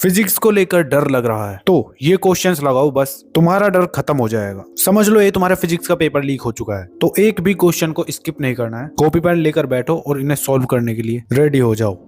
Physics को लेकर डर लग रहा है तो ये क्वेश्चंस लगाओ, बस तुम्हारा डर खत्म हो जाएगा। समझ लो ये तुम्हारा फिजिक्स का पेपर लीक हो चुका है, तो एक भी क्वेश्चन को स्किप नहीं करना है। कॉपी पेन लेकर बैठो और इन्हें सॉल्व करने के लिए रेडी हो जाओ।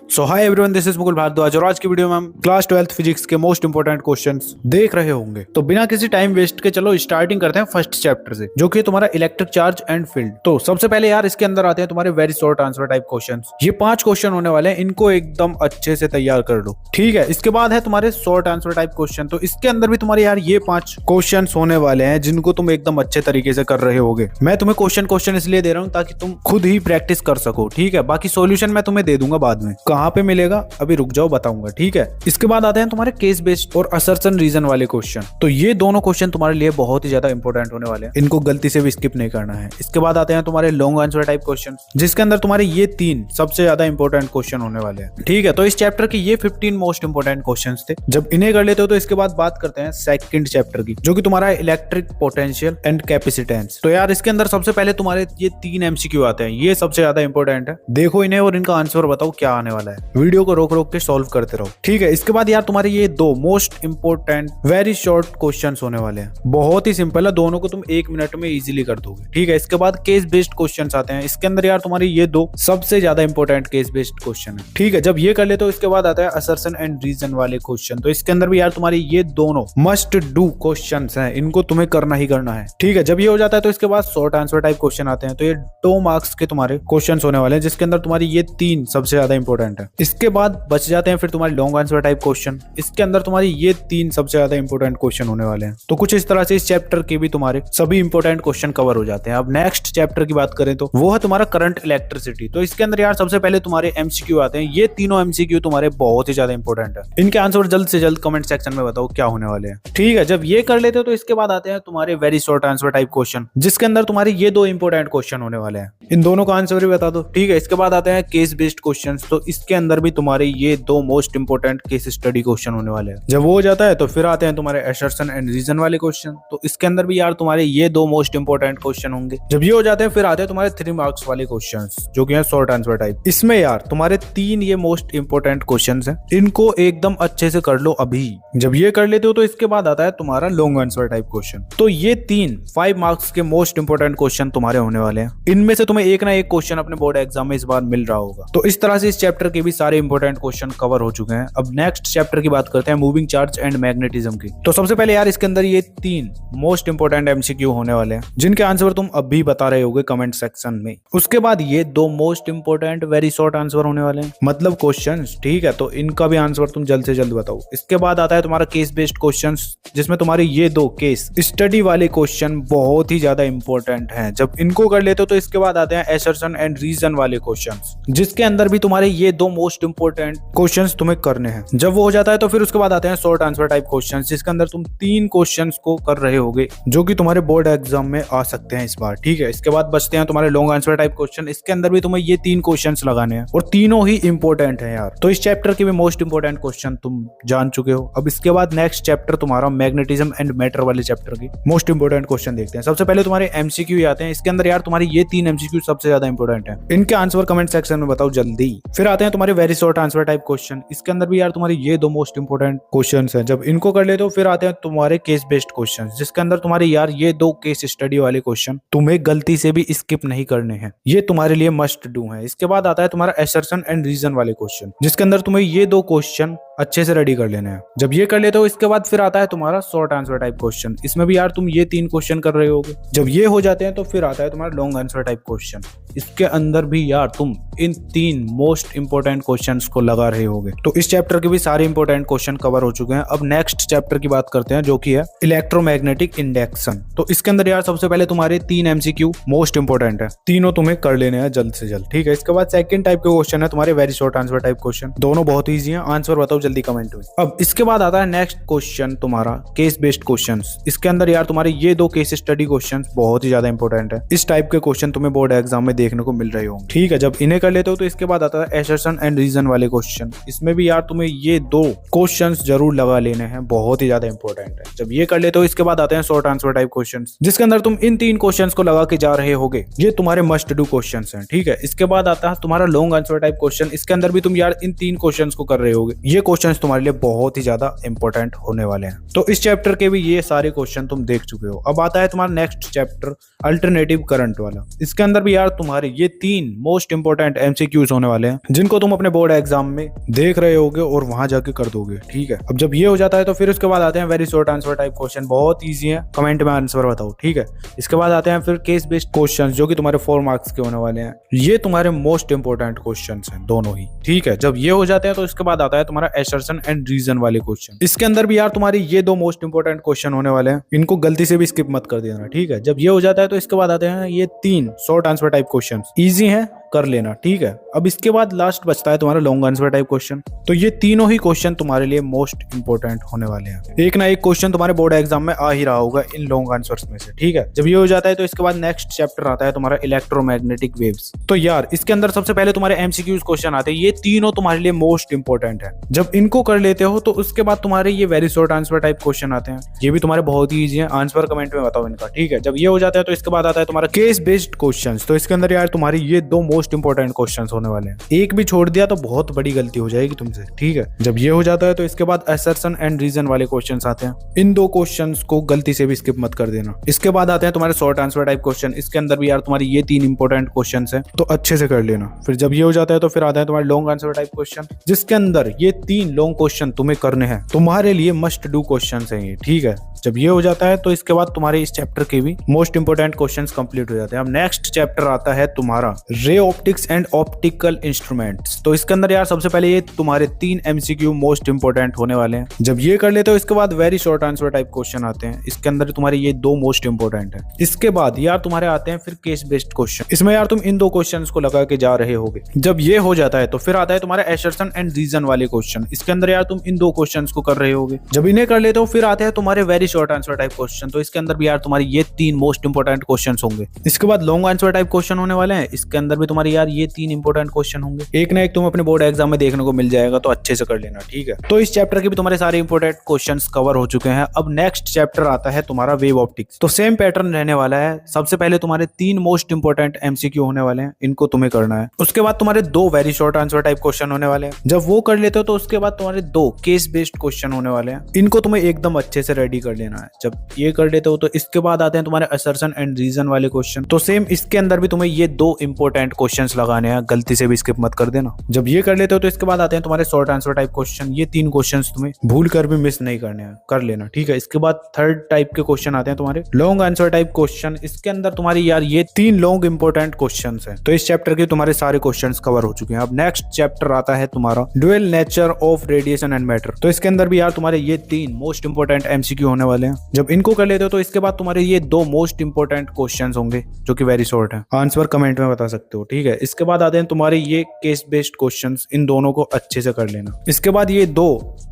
So hi everyone, this is Mukul Bhardwaj और आज की वीडियो में हम क्लास 12th फिजिक्स के मोस्ट इंपोर्टेंट क्वेश्चंस देख रहे होंगे। तो बिना किसी टाइम वेस्ट के चलो स्टार्टिंग करते हैं फर्स्ट चैप्टर से, जो कि तुम्हारा इलेक्ट्रिक चार्ज एंड फील्ड। तो सबसे पहले यार इसके अंदर आते हैं तुम्हारे very short answer type questions. ये 5 क्वेश्चन होने वाले हैं, इनको एकदम अच्छे से तैयार कर लो, ठीक है। इसके बाद है तुम्हारे शॉर्ट आंसर टाइप क्वेश्चन। तो इसके अंदर भी तुम्हारे यार ये 5 क्वेश्चन होने वाले हैं जिनको तुम एकदम अच्छे तरीके से कर रहे होगे। मैं तुम्हें क्वेश्चन इसलिए दे रहा हूँ ताकि तुम खुद ही प्रैक्टिस कर सको, ठीक है। बाकी सोल्यूशन मैं तुम्हें दे दूंगा बाद में, कहाँ पे मिलेगा अभी रुक जाओ बताऊंगा, ठीक है। इसके बाद आते हैं तुम्हारे केस बेस्ड और असर्शन रीजन वाले क्वेश्चन। तो ये दोनों क्वेश्चन तुम्हारे लिए बहुत ही ज्यादा इंपॉर्टेंट होने वाले हैं, इनको गलती से भी स्किप नहीं करना है। इसके बाद आते हैं तुम्हारे लॉन्ग आंसर टाइप क्वेश्चन, जिसके अंदर तुम्हारे ये 3 सबसे ज्यादा इंपॉर्टेंट क्वेश्चन होने वाले हैं, ठीक है। तो इस चैप्टर के ये 15 मोस्ट इंपॉर्टेंट क्वेश्चन थे। जब इन्हें कर लेते हो तो इसके बाद बात करते हैं सेकंड चैप्टर की, जो कि तुम्हारा इलेक्ट्रिक पोटेंशियल एंड कैपेसिटेंस। तो यार इसके अंदर सबसे पहले तुम्हारे ये 3 MCQ आते हैं, ये सबसे ज्यादा इंपॉर्टेंट है। देखो इन्हें और इनका आंसर बताओ क्या आने वाला है। वीडियो को रोक के सॉल्व करते रहो, ठीक है। इसके बाद यार तुम्हारे ये 2 most important very short questions होने वाले हैं, बहुत ही सिंपल है, दोनों को तुम 1 मिनट में इजीली कर दोगे, ठीक है। इसके बाद केस बेस्ड क्वेश्चंस आते हैं। इसके अंदर यार तुम्हारे ये 2 सबसे ज्यादा इंपॉर्टेंट केस बेस्ड क्वेश्चन है, ठीक है। जब ये कर ले तो इसके बाद आता है असर्शन एंड रीजन वाले क्वेश्चन। तो इसके अंदर भी यार तुम्हारे ये दोनों मस्ट डू क्वेश्चंस हैं, इनको तुम्हें करना ही करना है, ठीक है। जब ये हो जाता है तो इसके बाद शॉर्ट आंसर टाइप क्वेश्चन आते हैं। तो ये 2 मार्क्स के तुम्हारे क्वेश्चन होने वाले हैं, जिसके अंदर तुम्हारी ये 3 सबसे ज्यादा इंपॉर्टेंट है। इसके बाद बच जाते हैं फिर तुम्हारे लॉन्ग आंसर टाइप क्वेश्चन। इसके अंदर तुम्हारी ये 3 सबसे ज्यादा इंपॉर्टेंट क्वेश्चन होने वाले हैं। तो कुछ इस तरह से इस चैप्टर के भी तुम्हारे सभी इंपॉर्टेंट क्वेश्चन कवर हो जाते हैं। अब नेक्स्ट चैप्टर की बात करें तो वो है तुम्हारा करंट इलेक्ट्रिसिटी। तो इसके अंदर यार सबसे पहले तुम्हारे MCQ आते हैं। ये तीनों MCQ तुम्हारे बहुत ही ज्यादा इंपॉर्टेंट है, इनके आंसर जल्द से जल्द कमेंट सेक्शन में बताओ क्या होने वाले हैं, ठीक है। जब ये कर लेते हो तो इसके बाद आते हैं तुम्हारे very short answer type question, जिसके अंदर तुम्हारे ये 2 इंपॉर्टेंट क्वेश्चन होने वाले हैं। इन दोनों का आंसर भी बता दो, ठीक है। इसके बाद आते हैं केस बेस्ड क्वेश्चन। तो इसके अंदर भी तुम्हारे ये 2 most important case study question होने वाले हैं। जब वो हो जाता है तो फिर आते हैं तुम्हारे असर्शन एंड रीजन वाले क्वेश्चन। तो इसके अंदर भी यार तुम्हारे ये 2 मोस्ट इंपॉर्टेंट क्वेश्चन होंगे। जब ये हो जाते हैं फिर आते हैं तुम्हारे 3 मार्क्स वाले क्वेश्चंस, जो कि है शॉर्ट आंसर टाइप। इसमें यार तुम्हारे 3 ये मोस्ट इंपॉर्टेंट क्वेश्चंस हैं, इनको एकदम अच्छे से कर लो अभी। जब ये कर लेते हो तो इसके बाद आता है तुम्हारा लॉन्ग आंसर टाइप क्वेश्चन। तो ये 5 मार्क्स के मोस्ट इंपॉर्टेंट क्वेश्चन तुम्हारे होने वाले हैं। इनमें से तुम्हें एक ना एक क्वेश्चन अपने बोर्ड एग्जाम में इस बार मिल रहा होगा। तो इस तरह से इस चैप्टर के भी सारे इंपॉर्टेंट क्वेश्चन कवर हो चुके हैं। अब नेक्स्ट चैप्टर की बात करते हैं मूविंग चार्ज एंड मैग्नेटिज्म की। तो सबसे पहले यार इसके अंदर ये 3 मोस्ट इंपॉर्टेंट MCQ होने वाले हैं, जिनके आंसर तुम अभी बता रहे होगे कमेंट सेक्शन में। उसके बाद ये 2 most important very short answer होने वाले हैं, मतलब क्वेश्चंस, ठीक है। तो इनका भी आंसर तुम जल्द से जल्द बताओ। इसके बाद आता है तुम्हारा केस बेस्ड क्वेश्चंस, जिसमें तुम्हारे ये 2 केस स्टडी वाले क्वेश्चन बहुत ही ज्यादा इंपॉर्टेंट हैं। जब इनको कर लेते हो तो इसके बाद आते हैं असर्शन एंड रीजन वाले क्वेश्चंस, जिसके अंदर भी तुम्हारे ये 2 मोस्ट इंपॉर्टेंट क्वेश्चंस तुम्हें करने हैं। जब वो हो जाता है तो फिर उसके बाद आते हैं शॉर्ट आंसर टाइप क्वेश्चंस, जिसके अंदर तुम 3 क्वेश्चंस को कर रहे होगे, जो कि तुम्हारे बोर्ड एग्जाम में आ सकते हैं इस बार, ठीक है। इसके बाद बचते हैं तुम्हारे लॉन्ग आंसर टाइप क्वेश्चन। इसके अंदर भी तुम्हें ये 3 क्वेश्चंस लगाने हैं और तीनों ही इंपॉर्टेंट हैं यार। तो इस चैप्टर के भी मोस्ट इंपॉर्टेंट क्वेश्चन तुम जान चुके हो। अब इसके बाद नेक्स्ट चैप्टर तुम्हारा मैग्नेटिज्म एंड मैटर वाले चैप्टर की मोस्ट इंपॉर्टेंट क्वेश्चन देखते हैं। सबसे पहले तुम्हारे MCQ आते हैं। इसके अंदर यार तुम्हारे ये 3 MCQ सबसे ज्यादा इंपॉर्टेंट है, इनके आंसर कमेंट सेक्शन में बताओ जल्दी। फिर आते हैं तुम्हारे very short answer type question. इसके अंदर भी यार तुम्हारे ये 2 मोस्ट इंपॉर्टेंट क्वेश्चंस हैं। जब इनको कर लेते हो फिर आते हैं तुम्हारे केस बेस्ड क्वेश्चन, जिसके अंदर तुम्हारे यार ये 2 केस स्टडी वाले क्वेश्चन तुम्हें गलती से भी स्किप नहीं करने हैं, ये तुम्हारे लिए मस्ट डू है। इसके बाद आता है तुम्हारा असर्शन एंड रीजन वाले क्वेश्चन, जिसके अंदर तुम्हें ये 2 क्वेश्चन अच्छे से रेडी कर लेने हैं। जब ये कर लेते हो इसके बाद फिर आता है तुम्हारा शॉर्ट आंसर टाइप क्वेश्चन। इसमें भी यार तुम ये 3 क्वेश्चन कर रहे होगे। जब ये हो जाते हैं तो फिर आता है तुम्हारा लॉन्ग आंसर टाइप क्वेश्चन। इसके अंदर भी यार तुम इन 3 मोस्ट इंपॉर्टेंट क्वेश्चंस को लगा रहे होगे। तो इस चैप्टर के भी सारे इंपॉर्टेंट क्वेश्चन कवर हो चुके हैं। अब नेक्स्ट चैप्टर की बात करते हैं, जो कि है इलेक्ट्रोमैग्नेटिक इंडक्शन। तो इसके अंदर यार सबसे पहले तुम्हारे 3 MCQ मोस्ट इंपॉर्टेंट है, तीनों तुम्हें कर लेने हैं जल्द से जल्द, ठीक है। इसके बाद सेकंड टाइप के क्वेश्चन है तुम्हारे very short answer type question. दोनों बहुत ईजी है, आंसर बताओ जल्दी कमेंट में। अब इसके बाद आता है नेक्स्ट क्वेश्चन तुम्हारा केस बेस्ड क्वेश्चंस। इसके अंदर यार तुम्हारे ये 2 केस स्टडी क्वेश्चंस बहुत ही ज्यादा इंपॉर्टेंट है। इस टाइप के क्वेश्चन तुम्हें बोर्ड एग्जाम में देखने को मिल रहे होंगे, ठीक है। जब इन्हें कर लेते हो तो इसके बाद आता है असर्शन एंड रीजन वाले क्वेश्चन। इसमें भी यार तुम्हें ये 2 क्वेश्चंस जरूर लगा लेने हैं, बहुत ही ज्यादा इंपॉर्टेंट है। जब ये कर लेते हो इसके बाद आते हैं शॉर्ट आंसर टाइप क्वेश्चंस, जिसके अंदर तुम इन 3 क्वेश्चंस को लगा के जा रहे होगे, ये तुम्हारे मस्ट डू क्वेश्चंस हैं, ठीक है। इसके बाद आता है तुम्हारा लॉन्ग आंसर टाइप क्वेश्चन। इसके अंदर भी तुम यार इन 3 क्वेश्चंस को कर रहे होगे। ये क्वेश्चंस तुम्हारे लिए बहुत ही ज्यादा इंपॉर्टेंट होने वाले हैं। तो इस चैप्टर के भी ये सारे क्वेश्चन तुम देख चुके हो। अब आता है तुम्हारा नेक्स्ट चैप्टर अल्टरनेटिव करंट वाला। इसके अंदर भी यार तुम्हारे ये 3 मोस्ट इंपॉर्टेंट एमसीक्यूज होने वाले हैं जिनको तुम अपने बोर्ड एग्जाम में देख रहे होगे और वहां जाके कर दोगे, ठीक है। अब जब ये हो जाता है तो फिर उसके बाद आते हैं very short answer type question, बहुत ईजी है, कमेंट में आंसर बताओ, ठीक है। इसके बाद आते हैं फिर केस बेस्ड क्वेश्चन जो कि तुम्हारे 4 मार्क्स के होने वाले हैं। ये तुम्हारे मोस्ट इंपॉर्टेंट क्वेश्चन हैं दोनों ही, ठीक है। जब ये हो जाते हैं तो इसके बाद आता है तुम्हारा असर्शन एंड रीजन वाले क्वेश्चन। इसके अंदर भी यार तुम्हारे ये 2 मोस्ट इंपॉर्टेंट क्वेश्चन होने वाले हैं, इनको गलती से भी स्किप मत कर देना, ठीक है। जब ये हो जाता है तो इसके बाद आते हैं ये 3 short answer type question, easy हैं, कर लेना, ठीक है। अब इसके बाद लास्ट बचता है तुम्हारा लॉन्ग आंसर टाइप क्वेश्चन। तो ये तीनों ही क्वेश्चन तुम्हारे लिए मोस्ट इंपॉर्टेंट होने वाले हैं। एक ना एक क्वेश्चन तुम्हारे बोर्ड एग्जाम में आ ही रहा होगा इन लॉन्ग आंसर्स में से, ठीक है। जब ये हो जाता है तो इसके बाद नेक्स्ट चैप्टर आता है तुम्हारा इलेक्ट्रोमैग्नेटिक वेव्स। तो यार इसके अंदर सबसे पहले तुम्हारे एमसीक्यूज क्वेश्चन आते हैं, ये तीनों तुम्हारे लिए मोस्ट इंपॉर्टेंट है। जब इनको कर लेते हो तो उसके बाद तुम्हारे ये very short answer type question आते हैं, ये भी तुम्हारे बहुत ही ईजी है, आंसर कमेंट में बताओ इनका, ठीक है। जब ये हो जाता है तो इसके बाद आता है तुम्हारा केस बेस्ड क्वेश्चन। तो इसके अंदर यार तुम्हारी ये 2 मोस्ट इंपॉर्टेंट क्वेश्चन होने वाले हैं, एक भी छोड़ दिया तो बहुत बड़ी गलती हो जाएगी तुमसे, ठीक है। जब ये हो जाता है तो इसके बाद असर्शन एंड रीजन वाले क्वेश्चंस आते हैं, इन 2 क्वेश्चंस को गलती से भी स्किप मत कर देना। इसके बाद आते हैं तुम्हारे शॉर्ट आंसर टाइप क्वेश्चन। इसके अंदर भी यार तुम्हारी ये 3 इंपॉर्टेंट क्वेश्चंस हैं, तो अच्छे से कर लेना। फिर जब ये हो जाता है तो फिर आता है तुम्हारे लॉन्ग आंसर टाइप क्वेश्चन, जिसके अंदर ये 3 लॉन्ग क्वेश्चन तुम्हें करने हैं, तुम्हारे लिए मस्ट डू क्वेश्चन है ये, ठीक है। जब ये हो जाता है तो इसके बाद तुम्हारे इस चैप्टर के भी मोस्ट इंपोर्टेंट क्वेश्चंस कंप्लीट हो जाते हैं। अब नेक्स्ट चैप्टर आता है तुम्हारा ray optics and optical instruments. तो इसके अंदर यार सबसे पहले ये तुम्हारे 3 एमसीक्यू मोस्ट इंपोर्टेंट होने वाले हैं। जब ये कर लेते हो इसके बाद very short answer type question आते हैं, इसके अंदर तुम्हारे ये 2 मोस्ट इंपोर्टेंट है। इसके बाद यार तुम्हारे आते हैं फिर केस बेस्ड क्वेश्चन, इसमें यार तुम इन 2 क्वेश्चंस को लगा के जा रहे होगे। जब ये हो जाता है तो फिर आता है तुम्हारा असर्शन एंड रीजन वाले क्वेश्चन, इसके अंदर यार तुम इन 2 क्वेश्चंस को कर रहे होगे। जब इन्हें कर लेते हो फिर आते हैं तुम्हारे very short answer type question, तो इसके अंदर भी यार तुम्हारी ये 3 मोस्ट इंपोर्टेंट क्वेश्चन होंगे। इसके बाद लॉन्ग आंसर टाइप क्वेश्चन होने वाले हैं, इसके अंदर भी तुम्हारी यार ये 3 इंपोर्टेंट क्वेश्चन होंगे। एक ना एक तुम अपने बोर्ड एग्जाम में देखने को मिल जाएगा, तो अच्छे से कर लेना, ठीक है। तो इस चैप्टर के भी तुम्हारे सारे इंपोर्टेंट क्वेश्चंस कवर हो चुके हैं। अब नेक्स्ट चैप्टर आता है तुम्हारा वेव ऑप्टिक्स। तो सेम पैटर्न रहने वाला है, सबसे पहले तुम्हारे 3 मोस्ट इंपोर्टेंट एमसीक्यू होने वाले हैं, इनको तुम्हें करना है। उसके बाद तुम्हारे 2 very short answer type question होने वाले हैं। जब वो कर लेते हो तो उसके बाद तुम्हारे 2 केस बेस्ड क्वेश्चन होने वाले हैं, इनको तुम्हें एकदम अच्छे से रेडी कर लेना है। जब ये कर लेते हो तो इसके बाद आते हैं तुम्हारे असर्शन एंड रीजन वाले क्वेश्चन। तो सेम इसके अंदर भी तुम्हें ये 2 इंपोर्टेंट क्वेश्चंस लगाने हैं, गलती से भी स्किप मत कर देना। जब ये कर लेते हो तो इसके बाद आते हैं तुम्हारे शॉर्ट आंसर टाइप क्वेश्चन, ये 3 क्वेश्चंस तुम्हें भूल कर भी मिस नहीं करने हैं, कर लेना, ठीक है। इसके बाद थर्ड टाइप के क्वेश्चन आते हैं तुम्हारे लॉन्ग आंसर टाइप क्वेश्चन, इसके अंदर तुम्हारी यार ये 3 लॉन्ग इंपोर्टेंट क्वेश्चंस हैं। तो इस चैप्टर के तुम्हारे सारे क्वेश्चंस कवर हो चुके हैं। अब नेक्स्ट चैप्टर आता है तुम्हारा dual nature of radiation and matter. तो इसके अंदर भी यार तुम्हारे ये 3 मोस्ट इंपोर्टेंट एमसीक्यू होने वाले हैं। जब इनको कर लेते हो तो इसके बाद तुम्हारे ये 2 मोस्ट इंपोर्टेंट क्वेश्चंस होंगे जो कि वेरी शॉर्ट है, आंसर कमेंट में बता सकते हो, ठीक है। इसके बाद आते हैं तुम्हारे ये केस बेस्ड क्वेश्चंस, इन दोनों को अच्छे से कर लेना। इसके बाद ये 2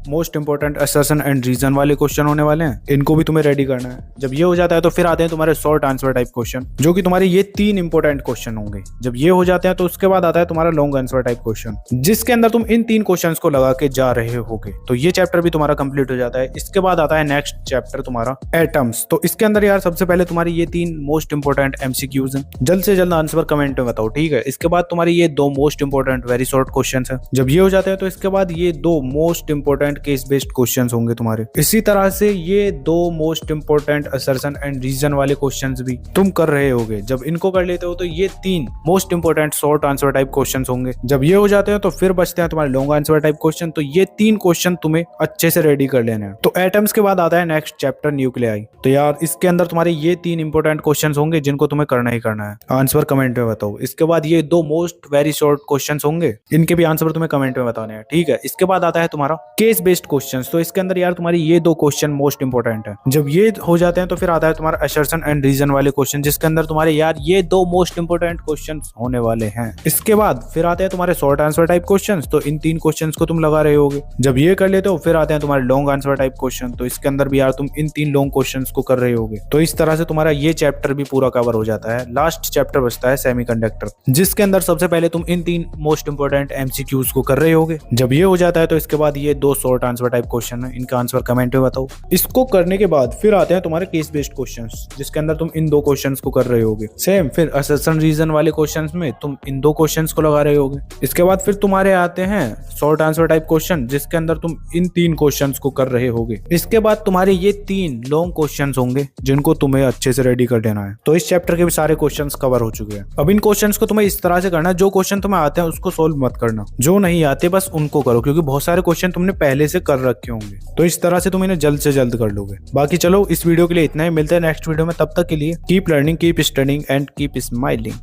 most important assertion and reason वाले क्वेश्चन होने वाले हैं, इनको भी तुम्हें रेडी करना है। जब ये हो जाता है तो फिर आते हैं तुम्हारे शॉर्ट आंसर टाइप क्वेश्चन, जो कि तुम्हारे ये 3 इंपोर्टेंट क्वेश्चन होंगे। जब ये हो जाते हैं तो उसके बाद आता है तुम्हारा लॉन्ग आंसर टाइप क्वेश्चन, जिसके अंदर तुम इन 3 क्वेश्चंस को लगा के जा रहे होगे। तो ये चैप्टर भी तुम्हारा कंप्लीट हो जाता है। इसके बाद आता है नेक्स्ट चैप्टर तुम्हारा एटम्स। तो इसके अंदर यार सबसे पहले तुम्हारी ये 3 मोस्ट इंपोर्टेंट एमसीक्यूज हैं, जल्द से जल्द आंसर कमेंट में बताओ, ठीक है। इसके बाद तुम्हारी ये 2 most important very short question है। जब ये हो जाते हैं तो इसके बाद ये 2 most important case based questions होंगे तुम्हारे। इसी तरह से ये 2 most important assertion and reason वाले क्वेश्चंस भी तुम कर रहे होगे। जब इनको कर लेते हो तो ये 3 most important short answer type questions होंगे। जब ये हो जाते हैं तो फिर बचते हैं तुम्हारे लॉन्ग आंसर टाइप क्वेश्चन, तो ये 3 क्वेश्चन तुम्हें अच्छे से रेडी कर लेने हैं। तो एटम्स के बाद आता है नेक्स्ट चैप्टर न्यूक्लियाई। तो यार इसके अंदर तुम्हारे ये 3 इंपोर्टेंट क्वेश्चंस होंगे जिनको तुम्हें करना ही करना है, आंसर कमेंट में बताओ। इसके बाद ये 2 मोस्ट वेरी शॉर्ट क्वेश्चंस होंगे, इनके भी आंसर तुम्हें कमेंट में बताने हैं, ठीक है। इसके बाद आता है तुम्हारा केस बेस्ड क्वेश्चंस। तो इसके अंदर यार तुम्हारी ये 2 क्वेश्चन मोस्ट इंपोर्टेंट है। जब ये हो जाते हैं तो फिर आता है तुम्हारा असर्शन एंड रीजन वाले क्वेश्चन, जिसके अंदर तुम्हारे यार ये 2 मोस्ट इंपोर्टेंट क्वेश्चंस होने वाले हैं। इसके बाद फिर आते हैं तुम्हारे शॉर्ट आंसर टाइप क्वेश्चंस, तो इन 3 क्वेश्चंस को तुम लगा रहे होगे। जब ये कर लेते हो फिर आते हैं तुम्हारे लॉन्ग आंसर टाइप क्वेश्चन, तो इसके अंदर भी यार तुम इन 3 लॉन्ग क्वेश्चंस को कर रहे होगे। तो इस तरह से तुम्हारा ये चैप्टर भी पूरा कवर हो जाता है। लास्ट चैप्टर बचता है सेमीकंडक्टर, जिसके अंदर सबसे पहले तुम इन 3 मोस्ट इंपोर्टेंट एमसीक्यूज को कर रहे होगे। जब ये हो जाता है तो इसके बाद ये 2 शॉर्ट आंसर टाइप क्वेश्चन है, इनका आंसर कमेंट में बताओ। इसको करने के बाद फिर आते हैं तुम्हारे केस बेस्ड क्वेश्चंस, जिसके अंदर तुम इन 2 क्वेश्चंस को कर रहे होगे। सेम फिर असर्शन रीजन वाले क्वेश्चंस में तुम इन 2 क्वेश्चंस को लगा रहे होगे। इसके बाद फिर तुम्हारे आते हैं शॉर्ट आंसर टाइप क्वेश्चन, जिसके अंदर तुम इन 3 क्वेश्चंस को कर रहे होगे। इसके बाद तुम्हारे ये 3 लॉन्ग क्वेश्चंस होंगे जिनको तुम्हें अच्छे से रेडी कर देना है। तो इस चैप्टर के भी सारे क्वेश्चंस कवर हो चुके हैं। अब इन क्वेश्चंस को तुम्हें इस तरह से करना है, जो क्वेश्चन तुम्हें आते हैं उसको सोल्व मत करना, जो नहीं आते बस उनको करो, क्योंकि बहुत सारे क्वेश्चन तुमने पहले से कर रखे होंगे। तो इस तरह से तुम इन्हें जल्द से जल्द कर लोगे। बाकी चलो इस वीडियो के लिए इतना ही, मिलते हैं नेक्स्ट वीडियो में। तब तक के लिए keep learning, keep studying and keep smiling.